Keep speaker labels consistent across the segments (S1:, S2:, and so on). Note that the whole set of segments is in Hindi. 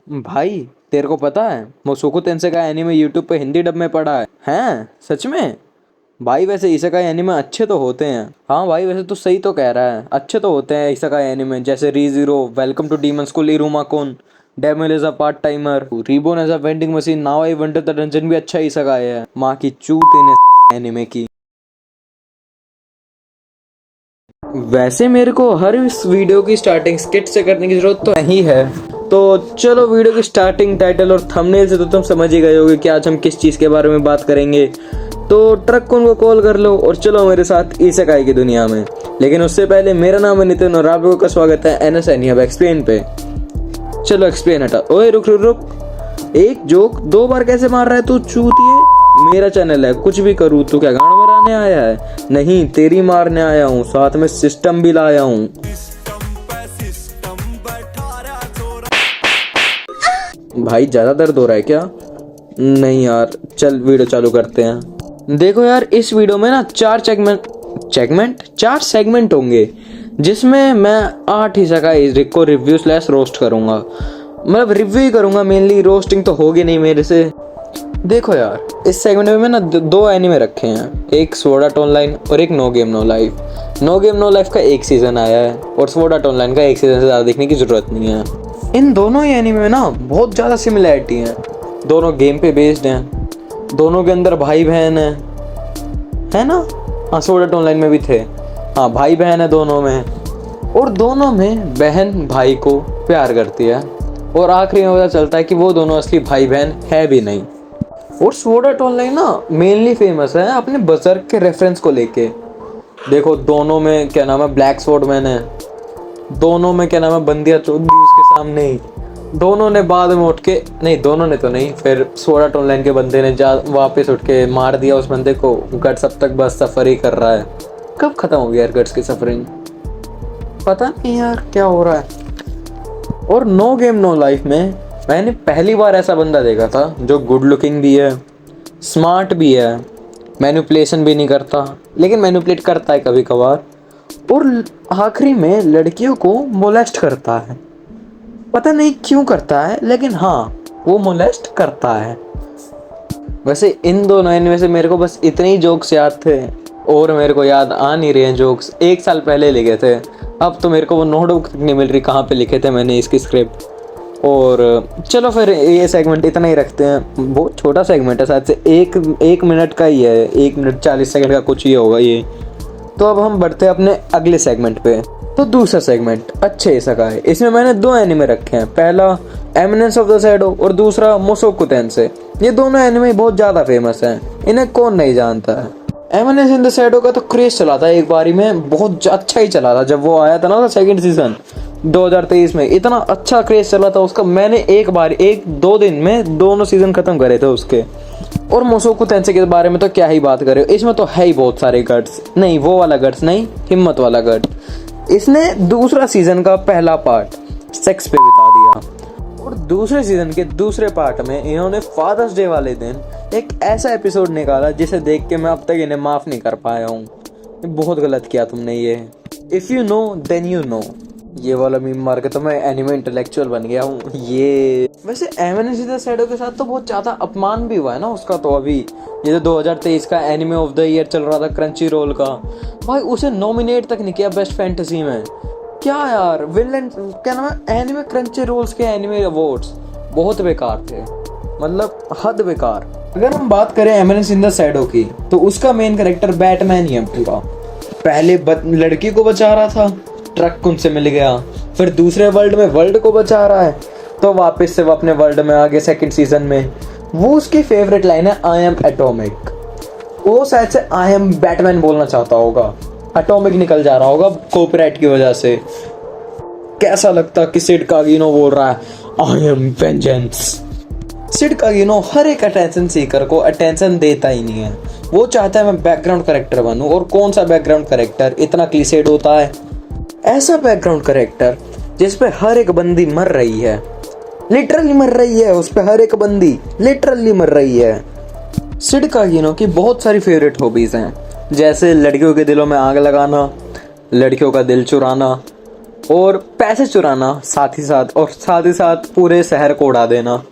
S1: भाई, तेरे को पता है मोसोको टेंसे का एनीमे यूट्यूब पे हिंदी डब में पड़ा है? हैं सच में? भाई वैसे इसेकाई एनीमे अच्छे तो होते हैं। हाँ भाई, वैसे तो सही तो कह रहा है, अच्छे तो होते हैं इसेकाई एनीमे, जैसे Re Zero, welcome to demon school, Iruma kun, demon is a part timer, reborn as a vending machine, now I went to the dungeon भी अच्छा इसेकाई है। माँ की चूत इन्हें एनीमे की। वैसे मेरे को हर इस वीडियो की स्टार्टिंग स्किट से करने की जरूरत तो नहीं है। तो चलो, वीडियो की स्टार्टिंग, टाइटल और थंबनेल से तो तुम समझ ही गए होगे कि आज हम किस चीज़ के बारे में बात करेंगे। तो ट्रक को कॉल कर लो और चलो मेरे साथ इसेकाई की दुनिया में। लेकिन उससे पहले, मेरा नाम है नितिन और आप लोगों का स्वागत है एनएसएन हब एक्सप्लेन पे। चलो एक्सप्लेन हटा, ओए रुक रुक रुक। एक जोक दो बार कैसे मार रहा है तू चूतिए? मेरा चैनल है, कुछ भी करूँ तू क्या गांड मराने आया है? नहीं, तेरी मारने आया हूँ, साथ में सिस्टम भी लाया हूँ। भाई ज्यादा दर्द हो रहा है क्या? नहीं यार, चल वीडियो चालू करते हैं। देखो यार, इस वीडियो में ना चार सेगमेंट होंगे, जिसमें मैं 8 इसेकाई को रिव्यू स्लैश रोस्ट करूंगा। मतलब रिव्यू ही करूंगा मेनली, रोस्टिंग तो होगी नहीं मेरे से। देखो यार, इस सेगमेंट में ना दो एनिमे रखे हैं, एक स्वॉर्ड आर्ट ऑनलाइन और एक no game no life. No game no life का एक सीजन आया है और स्वॉर्ड आर्ट ऑनलाइन का एक सीजन से ज़्यादा देखने की ज़रूरत नहीं है। इन दोनों ही एनिमे में ना बहुत ज़्यादा सिमिलैरिटी है। दोनों गेम पे बेस्ड हैं, दोनों के अंदर भाई बहन है ना? हाँ, स्वॉर्ड आर्ट ऑनलाइन में भी थे। हाँ, भाई बहन है दोनों में, और दोनों में बहन भाई को प्यार करती है और आखिरी में पता चलता है कि वो दोनों असली भाई बहन है भी नहीं। और स्वॉर्ड आर्ट ऑनलाइन ना मेनली फेमस है अपने बजर्क के रेफरेंस को लेके। देखो, दोनों में क्या नाम है, ब्लैक स्वॉर्डमैन है, दोनों में क्या नाम है, बंदियां चौधरी उसके सामने ही। दोनों ने बाद में उठ के, नहीं दोनों ने तो नहीं, फिर स्वॉर्ड आर्ट ऑनलाइन के बंदे ने वापस उठ के मार दिया उस बंदे को। गट्स अब तक बस सफर ही कर रहा है। कब खत्म हो गया यार गट्स की सफरिंग? पता नहीं यार क्या हो रहा है। और नो गेम नो लाइफ में मैंने पहली बार ऐसा बंदा देखा था जो गुड लुकिंग भी है, स्मार्ट भी है, मैनिपुलेशन भी नहीं करता, लेकिन मैनिपुलेट करता है कभी कभार, और आखिरी में लड़कियों को मोलेस्ट करता है। पता नहीं क्यों करता है, लेकिन हाँ, वो मोलेस्ट करता है। वैसे इन दोनों इनमें से मेरे को बस इतने ही जोक्स याद थे, और मेरे को याद आ नहीं रहे हैं जोक्स। 1 साल पहले लिखे थे, अब तो मेरे को वो नोटबुक नहीं मिल रही कहाँ पे लिखे थे मैंने इसकी स्क्रिप्ट। और चलो फिर ये सेगमेंट इतना ही रखते हैं। बहुत छोटा सेगमेंट है, शायद से एक मिनट का ही है, 1 मिनट 40 सेकंड का कुछ ही होगा ये। तो अब हम बढ़ते हैं अपने अगले सेगमेंट पे। तो दूसरा सेगमेंट अच्छे इसेकाई, इसमें मैंने 2 एनिमे रखे हैं। पहला एमिनेंस ऑफ द शैडो और दूसरा मोसोकु टेंसेई। ये दोनों एनिमे बहुत ज़्यादा फेमस हैं, इन्हें कौन नहीं जानता है। एमिनेंस इन द शैडो का तो क्रेज चला था एक बारी में, बहुत अच्छा ही चला था जब वो आया था ना, सेकंड सीजन 2023 में। इतना अच्छा क्रेज चला था उसका, मैंने एक 1-2 दिन में दोनों सीजन खत्म करे थे उसके। और मोसोकु टेंसेई के बारे में तो क्या ही बात करें, इसमें तो है ही बहुत सारे गट्स। नहीं, वो वाला गट्स नहीं, हिम्मत वाला गट। इसने दूसरा सीजन का पहला पार्ट सेक्स पे बिता दिया, और दूसरे सीजन के दूसरे पार्ट में इन्होंने फादर्स डे वाले दिन एक ऐसा एपिसोड निकाला जिसे देख के मैं अब तक इन्हें माफ नहीं कर पाया हूँ। बहुत गलत किया तुमने ये। If you know then you know, ये वाला मीम मार के तो मैं एनिमे इंटेलेक्चुअल बन गया हूँ ये। वैसे एमिनेंस इन द शैडो के साथ तो बहुत ज्यादा अपमान भी हुआ है ना उसका। तो अभी ये जो 2023 का एनिमे ऑफ द ईयर चल रहा था क्रंची रोल का, भाई उसे नॉमिनेट तक नहीं किया बेस्ट फैंटेसी में। क्या यार, विलन क्या नाम है, एनिमे क्रंची रोल्स के एनिमे अवार्ड्स बहुत बेकार थे, मतलब हद बेकार। अगर हम बात करें एमिनेंस इन द शैडो की, तो उसका मेन कैरेक्टर बैटमैन ही है पूरा। पहले लड़की को बचा रहा था, ट्रक उनसे मिल गया, फिर दूसरे वर्ल्ड में वर्ल्ड को बचा रहा है, तो वापस से वो अपने वर्ल्ड में आ गए सेकंड सीजन में। वो उसकी फेवरेट लाइन है, आई एम एटॉमिक। वो शायद से आई एम बैटमैन बोलना चाहता होगा, एटॉमिक निकल जा रहा होगा कॉपीराइट की वजह से। कैसा लगता कि सिड कागिनो बोल रहा है आई एम वेंजेंस। सिड कागिनो हर एक अटेंशन सीकर को अटेंशन देता ही नहीं है, वो चाहता है मैं बैकग्राउंड कैरेक्टर बनूं। और कौन सा बैकग्राउंड कैरेक्टर इतना क्लीसेड होता है? ऐसा बैकग्राउंड कैरेक्टर जिस पे हर एक बंदी मर रही है, लिटरली मर रही है, उस पे हर एक बंदी लिटरली मर रही है। सिड कागिनो की बहुत सारी फेवरेट हॉबीज हैं, जैसे लड़कियों के दिलों में आग लगाना, लड़कियों का दिल चुराना, और पैसे चुराना साथ ही साथ पूरे शहर को उड़ा देना।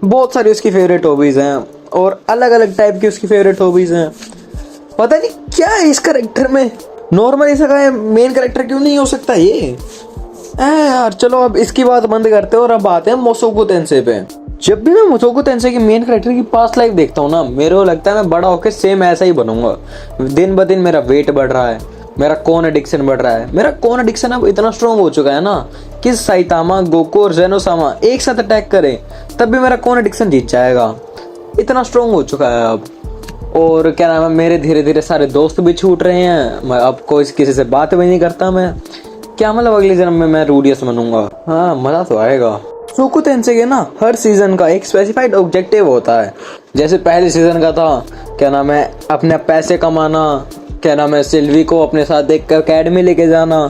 S1: बहुत सारी उसकी फेवरेट हॉबीज हैं और अलग अलग टाइप की उसकी फेवरेट हॉबीज हैं। पता नहीं क्या है इस कैरेक्टर में, नॉर्मल ऐसा का मेन कैरेक्टर क्यों नहीं हो सकता ये यार। चलो अब इसकी बात बंद करते हैं और अब आते हैं मोसोकु तेंसेई पे। जब भी मैं मोसोकु तेंसेई की मेन कैरेक्टर की पास्ट लाइफ देखता हूँ ना, मेरे को लगता है मैं बड़ा होकर सेम ऐसा ही बनूंगा। दिन ब दिन मेरा वेट बढ़ रहा है, मेरा कौन एडिक्शन बढ़ रहा है। मेरा कौन एडिक्शन अब इतना स्ट्रॉन्ग हो चुका है ना कि साइतामा, गोकू और जेनोसामा एक साथ अटैक करें तब भी मेरा कौन एडिक्शन जीत जाएगा। इतना स्ट्रॉन्ग हो चुका है अब। और क्या नाम है, मेरे धीरे धीरे सारे दोस्त भी छूट रहे हैं। मैं अब कोई किसी से बात भी नहीं करता। मैं क्या मतलब अगले जन्म में मैं रूडियस बनूंगा। हाँ मजा तो आएगा। मोसोकु तेंसेई के ना हर सीजन का एक स्पेसिफाइड ऑब्जेक्टिव होता है। जैसे पहले सीजन का था क्या नाम है, अपने पैसे कमाना, क्या नाम है, सिल्वी को अपने साथ एक अकेडमी लेके जाना,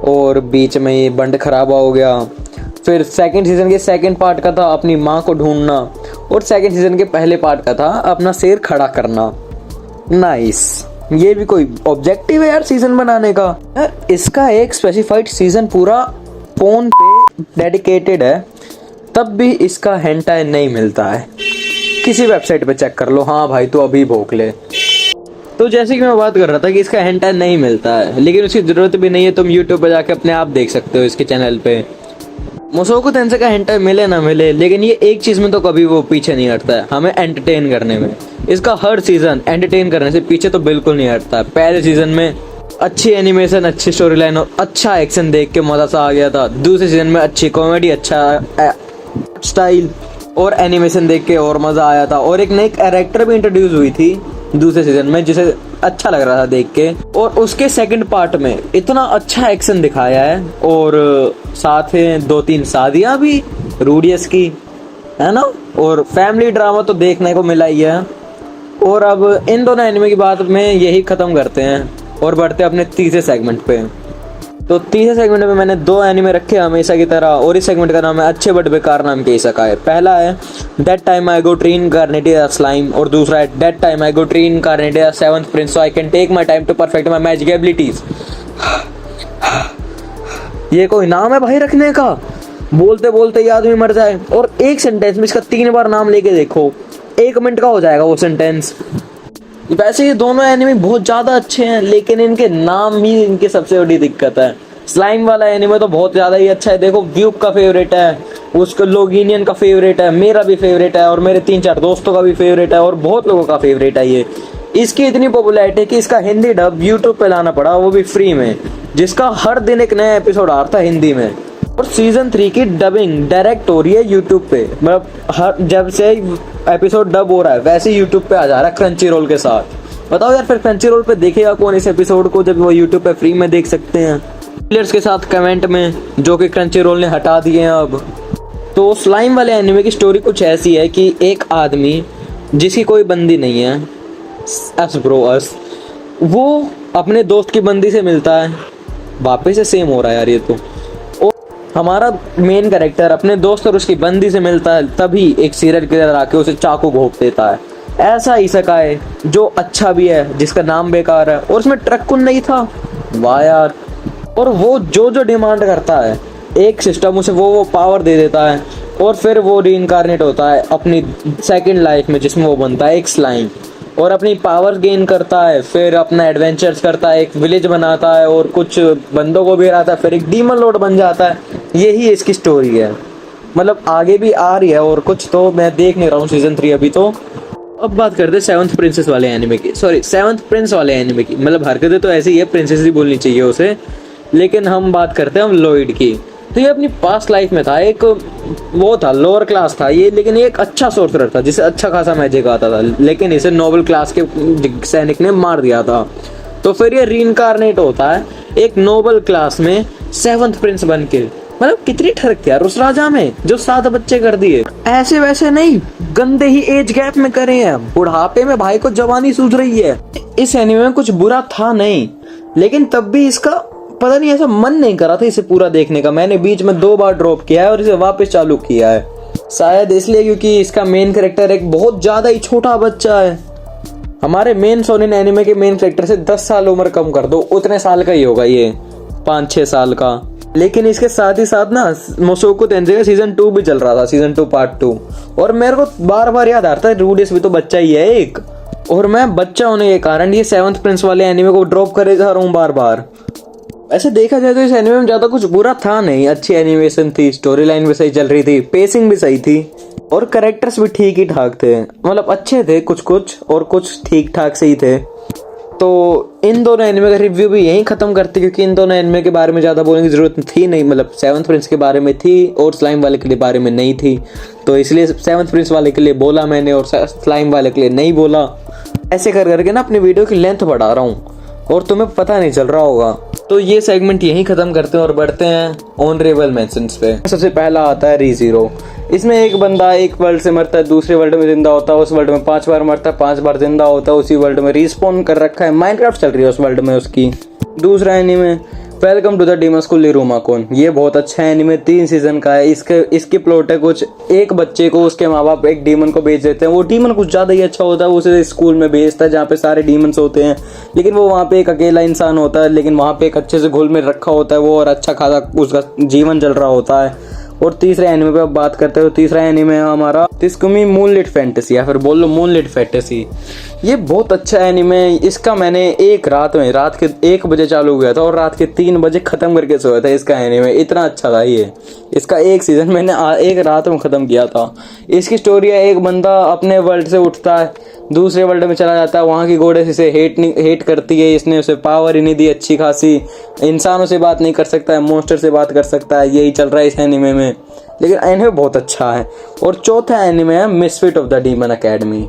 S1: और बीच में ये बंड खराबा हो गया। फिर सेकंड सीजन के सेकंड पार्ट का था अपनी माँ को ढूंढना, और सेकंड सीजन के पहले पार्ट का था अपना शेर खड़ा करना। नाइस, ये भी कोई ऑब्जेक्टिव है यार सीजन बनाने का। यार इसका एक स्पेसिफाइड सीजन पूरा फोन पे डेडिकेटेड है, तब भी इसका हेंटाई नहीं मिलता है। किसी वेबसाइट पे चेक कर लो, हाँ भाई तो अभी भोग ले। तो जैसे कि मैं बात कर रहा था कि इसका हेंटाई नहीं मिलता है, लेकिन उसकी जरूरत भी नहीं है। तुम यूट्यूब पे जाके अपने आप देख सकते हो इसके चैनल पे। मोसोकु तेंसेई का हेंटाई मिले ना मिले, लेकिन ये एक चीज में तो कभी वो पीछे नहीं हटता है, हमें एंटरटेन करने में। इसका हर सीजन एंटरटेन करने से पीछे तो बिल्कुल नहीं हटता। पहले सीजन में अच्छी एनिमेशन, अच्छी स्टोरी लाइन और अच्छा एक्शन देख के मजा सा आ गया था। दूसरे सीजन में अच्छी कॉमेडी, अच्छा स्टाइल और एनिमेशन देख के और मजा आया था। और एक नई कैरेक्टर भी इंट्रोड्यूस हुई थी दूसरे सीजन में, जिसे अच्छा लग रहा था देख के। और उसके सेकंड पार्ट में इतना अच्छा एक्शन दिखाया है, और साथ में 2-3 शादियां भी रूडियस की, है ना। और फैमिली ड्रामा तो देखने को मिला ही है। और अब इन दोनों एनिमे की बात में यही खत्म करते हैं और बढ़ते हैं अपने तीसरे सेगमेंट पे। तो तीसरे सेगमेंट में मैंने 2 एनिमे रखे हमेशा की तरह, और इस सेगमेंट का नाम है अच्छे बट बेकार नाम के इसेकाई। पहला है that time I got reincarnated slime, और दूसरा है that time I got reincarnated seventh prince so I can take my time to perfect my magic abilities. ये कोई नाम है भाई रखने का? बोलते बोलते ये आदमी मर जाए। और एक सेंटेंस में इसका 3 बार नाम लेके देखो, 1 मिनट का हो जाएगा वो सेंटेंस। वैसे ये दोनों एनिमे बहुत ज्यादा अच्छे हैं, लेकिन इनके नाम ही इनकी सबसे बड़ी दिक्कत है। स्लाइम वाला एनिमे तो बहुत ज्यादा ही अच्छा है। देखो व्यूक का फेवरेट है, उसका लोगिनियन का फेवरेट है, मेरा भी फेवरेट है, और मेरे 3-4 दोस्तों का भी फेवरेट है, और बहुत लोगों का फेवरेट है ये। इसकी इतनी पॉपुलैरिटी है कि इसका हिंदी डब यूट्यूब पे लाना पड़ा, वो भी फ्री में, जिसका हर दिन एक नया एपिसोड आ रहा था हिंदी में। और सीजन 3 की डबिंग डायरेक्ट हो रही है यूट्यूब पे, मतलब हर जब से एपिसोड डब हो रहा है वैसे यूट्यूब पे आ जा रहा है क्रंची रोल के साथ। बताओ यार फिर क्रंची रोल पे देखेगा कौन इस एपिसोड को, जब वो यूट्यूब पे फ्री में देख सकते हैं प्लेयर्स के साथ कमेंट में, जो कि क्रंची रोल ने हटा दिए हैं अब। तो स्लाइम वाले एनिमे की स्टोरी कुछ ऐसी है कि एक आदमी जिसकी कोई बंदी नहीं है, वो अपने दोस्त की बंदी से मिलता है। वापस से सेम हो रहा है यार ये तो। हमारा मेन कैरेक्टर अपने दोस्त और उसकी बंदी से मिलता है, तभी एक सीरियल किलर आके उसे चाकू घोंप देता है। ऐसा इसेकाई जो अच्छा भी है, जिसका नाम बेकार है, और उसमें ट्रक्कुन नहीं था। वाह यार। और वो जो डिमांड करता है एक सिस्टम उसे वो पावर दे देता है, और फिर वो रीइंकार्नेट होता है अपनी सेकंड लाइफ में, जिसमें वो बनता है एक स्लाइम, और अपनी पावर गेन करता है। फिर अपना एडवेंचर्स करता है, एक विलेज बनाता है, और कुछ बंदों को भी हराता है, फिर एक डीमन लॉर्ड बन जाता है। यही इसकी स्टोरी है। मतलब आगे भी आ रही है और कुछ, तो मैं देख नहीं रहा हूँ सीजन 3 अभी तो। अब बात करते हैं सेवंथ प्रिंसेस वाले एनिमे की, सॉरी सेवंथ प्रिंस वाले एनिमे की। मतलब हरकतें तो ऐसी ही है, प्रिंसेस ही बोलनी चाहिए उसे, लेकिन हम बात करते हैं हम लॉयड की। तो ये अपनी पास्ट लाइफ में था, एक वो था लोअर क्लास था ये, लेकिन ये एक अच्छा सोर्सरर था जिसे अच्छा खासा मैजिक आता था, लेकिन इसे नोबल क्लास के सैनिक ने मार दिया था। तो फिर ये रीइंकार्नेट होता है एक नोबल क्लास में सेवंथ प्रिंस बन के। मतलब कितनी ठरक यार उस राजा में, जो 7 बच्चे कर दिए। ऐसे वैसे नहीं, गंदे ही एज गैप में करे हैं। बुढ़ापे में भाई को जवानी सूझ रही है। इस एनिमे में कुछ बुरा था नहीं, लेकिन तब भी इसका पता नहीं ऐसा मन नहीं करा था इसे पूरा देखने का। मैंने बीच में 2 बार ड्रॉप किया है और इसे वापस चालू किया है, शायद इसलिए क्योंकि इसका मेन कैरेक्टर एक बहुत ज्यादा ही छोटा बच्चा है। हमारे मेन शोनेन एनिमे के मेन कैरेक्टर से 10 साल उम्र कम कर दो, उतने साल का ही होगा ये, 5-6 साल का। लेकिन इसके साथ ही साथ ना मोसोको तेंसेई का सीजन 2 भी चल रहा था, सीजन 2 पार्ट 2। और मेरे को बार बार याद आता है रूडियस भी तो बच्चा ही है एक, और मैं बच्चा होने के कारण ये 7th प्रिंस वाले एनिमे को ड्रॉप करे जा रहा हूँ बार बार। ऐसे देखा जाए तो इस एनिमे में ज्यादा कुछ बुरा था नहीं, अच्छी एनिमेशन थी, स्टोरी लाइन भी सही चल रही थी, पेसिंग भी सही थी, और कैरेक्टर्स भी ठीक ही ठाक थे, मतलब अच्छे थे कुछ कुछ और कुछ ठीक ठाक से ही थे। तो इन दोनों एनिमे का रिव्यू भी यहीं खत्म करते, क्योंकि इन दोनों एनिमे के बारे में ज़्यादा बोलने की ज़रूरत थी नहीं, मतलब 7th प्रिंस के बारे में थी और स्लाइम वाले के लिए बारे में नहीं थी, तो इसलिए 7th प्रिंस वाले के लिए बोला मैंने और स्लाइम वाले के लिए नहीं बोला। ऐसे कर करके ना अपनी वीडियो की लेंथ बढ़ा रहा हूँ और तुम्हें पता नहीं चल रहा होगा। तो ये सेगमेंट यहीं खत्म करते हैं और बढ़ते हैं ऑनरेबल मेंशंस पे। सबसे पहला आता है रीज़ीरो। इसमें एक बंदा एक वर्ल्ड से मरता है, दूसरे वर्ल्ड में जिंदा होता है, उस वर्ल्ड में 5 बार मरता है, 5 बार जिंदा होता है, उसी वर्ल्ड में रिस्पॉन कर रखा है, माइनक्राफ्ट चल रही है उस वर्ल्ड में उसकी। दूसरा anime welcome to the demon school Iruma kun. ये बहुत अच्छा एनीमे 3 सीजन का है। इसकी प्लॉट है कुछ, एक बच्चे को उसके माँ बाप एक डीमन को भेज देते हैं, वो डीमन कुछ ज़्यादा ही अच्छा होता है, वो उसे स्कूल में भेजता है जहाँ पे सारे डीमंस होते हैं, लेकिन वो वहाँ पे एक अकेला इंसान होता है, लेकिन वहाँ पे एक अच्छे से घुल मिल रखा होता है वो, और अच्छा खासा उसका जीवन चल रहा होता है। और तीसरे एनिमे पे अब बात करते हो, तीसरा एनिमे है हमारा तिस्कुमी मूनलिट फैंटेसी, या फिर बोल लो मूनलिट फैंटेसी। ये बहुत अच्छा एनिमे है। इसका मैंने एक रात के 1 बजे चालू किया था और रात के 3 बजे खत्म करके सोया था। इसका एनिमे इतना अच्छा था ये। इसका एक सीजन मैंने एक रात में खत्म किया था। इसकी स्टोरी है, एक बंदा अपने वर्ल्ड से उठता है, दूसरे वर्ल्ड में चला जाता है, वहाँ की गोडेस इसे हेट करती है, इसने उसे पावर ही नहीं दी अच्छी खासी, इंसानों से बात नहीं कर सकता है, मॉन्स्टर से बात कर सकता है, यही चल रहा है इस एनिमे में, लेकिन एनिमे बहुत अच्छा है। और चौथा एनिमे है misfit of the demon academy.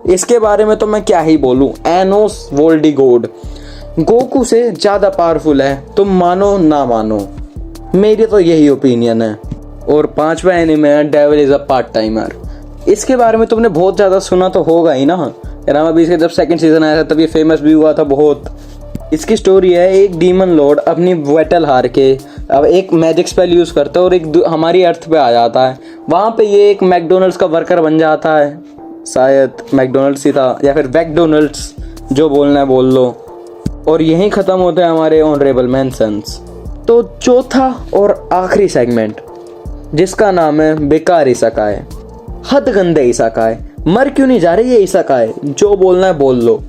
S1: इसके बारे में तो मैं क्या ही बोलूं, एनोस वोल्डिगोड गोकू से ज़्यादा पावरफुल है, तुम मानो ना मानो, मेरी तो यही ओपिनियन है। और 5वां एनिमे है devil is a part timer. इसके बारे में तुमने बहुत ज़्यादा सुना तो होगा ही ना, यार अभी इसका जब 2nd सीजन आया था तब ये फेमस भी हुआ था बहुत। इसकी स्टोरी है, एक डीमन लॉर्ड अपनी बैटल हार के अब एक मैजिक स्पेल यूज़ करता है और एक हमारी अर्थ पे आ जाता है। वहाँ पे ये एक मैकडोनल्ड्स का वर्कर बन जाता है, शायद मैकडोनल्ड्स ही था या फिर वैकडोनल्ड्स, जो बोलना है बोल लो। और यहीं ख़त्म होते हैं हमारे ऑनरेबल मेंशंस। तो चौथा और आखिरी सेगमेंट, जिसका नाम है बेकार इसाकाए, हद गंदे इसाकाए, मर क्यों नहीं जा रही है इसाकाए, जो बोलना है बोल लो।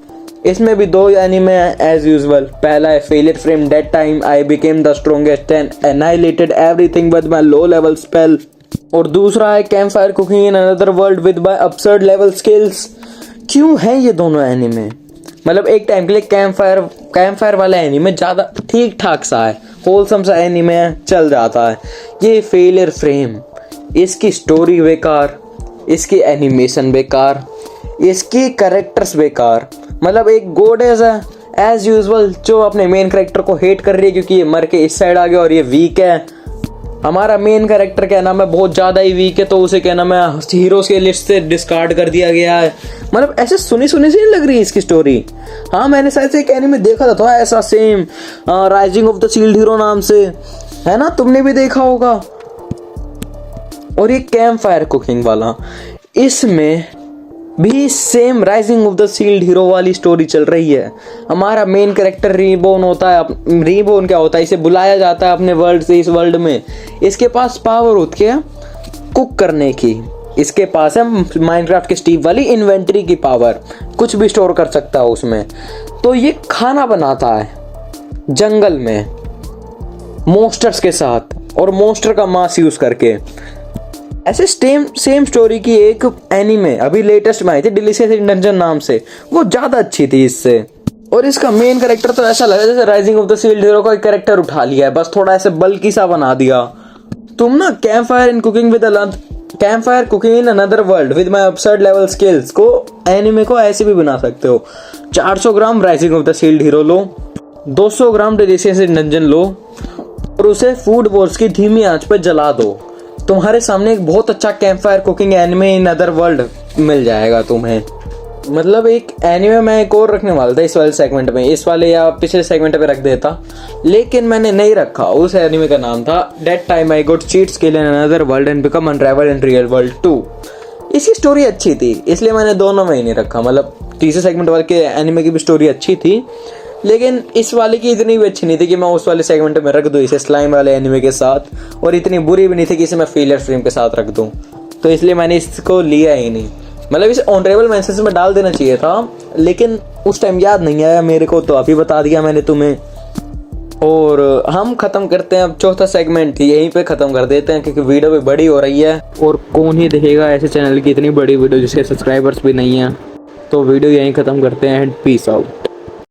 S1: इसमें भी 2 एनिमे हैं एज यूजुअल। पहला है failure frame dead time, I became the strongest and annihilated everything with my low level spell. और दूसरा है camp fire cooking in another world with my absurd level skills. क्यों है ये दोनों एनिमे, मतलब एक टाइम के लिए कैंप फायर वाला एनिमे ज़्यादा ठीक ठाक सा है, होलसम सा एनिमे है, चल जाता है। ये फेलियर फ्रेम, इसकी स्टोरी बेकार, इसकी एनिमेशन बेकार, इसकी कैरेक्टर्स बेकार, मतलब एक गोडेस है एज यूजुअल जो अपने मेन कैरेक्टर को हेट कर रही है क्योंकि ये मर के इस साइड आ गया और ये वीक है। हमारा मेन कैरेक्टर क्या नाम है बहुत ज़्यादा ही वीक है, तो उसे क्या नाम है हीरोज़ के लिस्ट से डिस्कार्ड कर दिया गया है। मतलब ऐसे सुनी सी नहीं लग रही है इसकी स्टोरी। हाँ मैंने शायद से एक एनीमे देखा था ऐसा same, rising of the shield hero नाम से, है ना, तुमने भी देखा होगा। और ये कैंप फायर कुकिंग वाला, इसमें भी same rising of the shield hero वाली स्टोरी चल रही है। हमारा मेन कैरेक्टर रीबोर्न होता है। रीबोर्न क्या होता है, इसे बुलाया जाता है अपने वर्ल्ड से इस वर्ल्ड में। इसके पास पावर होती है कुक करने की, इसके पास है माइनक्राफ्ट के स्टीव वाली इन्वेंटरी की पावर, कुछ भी स्टोर कर सकता है उसमें। तो ये खाना बनाता है जंगल में मॉन्स्टर्स के साथ और मॉन्स्टर का मांस यूज करके। ऐसे सेम स्टोरी की एक एनीमे अभी लेटेस्ट में आई थी डिलीशियस डंजन नाम से, वो ज़्यादा अच्छी थी इससे। और इसका मेन कैरेक्टर तो ऐसा लगा जैसे rising of the shield hero का एक कैरेक्टर उठा लिया है, बस थोड़ा ऐसे बल्कि सा बना दिया। तुम ना camp fire cooking in another world with my absurd level skills को एनीमे को ऐसे भी बना सकते हो। 400 gram rising of the shield hero लो, 200 ग्राम डिलीशियस डंजन लो और उसे फूड वॉर्स की धीमी आंच पर जला दो, तुम्हारे सामने एक बहुत अच्छा camp fire cooking anime in other world मिल जाएगा तुम्हें। मतलब एक एनिमे मैं एक और रखने वाला था इस वाले सेगमेंट में, इस वाले या पिछले सेगमेंट पे रख देता, लेकिन मैंने नहीं रखा। उस एनिमे का नाम था date time I got cheat skill in another world and become unrivalled in real world 2। इसकी स्टोरी अच्छी थी इसलिए मैंने दोनों में ही नहीं रखा। मतलब तीसरे सेगमेंट वाले के एनिमे की भी स्टोरी अच्छी थी, लेकिन इस वाले की इतनी भी अच्छी नहीं थी कि मैं उस वाले सेगमेंट में रख दूँ इसे स्लाइम वाले एनिमे के साथ, और इतनी बुरी भी नहीं थी कि इसे मैं फेलियर स्ट्रीम के साथ रख दूँ, तो इसलिए मैंने इसको लिया ही नहीं। मतलब इसे ऑनरेबल मेंशंस में डाल देना चाहिए था, लेकिन उस टाइम याद नहीं आया मेरे को, तो अभी बता दिया मैंने तुम्हें। और हम ख़त्म करते हैं अब चौथा सेगमेंट, यहीं पे ख़त्म कर देते हैं क्योंकि वीडियो भी बड़ी हो रही है और कौन ही देखेगा ऐसे चैनल की इतनी बड़ी वीडियो जिसके सब्सक्राइबर्स भी नहीं हैं। तो वीडियो यहीं ख़त्म करते हैं एंड पीस आउट।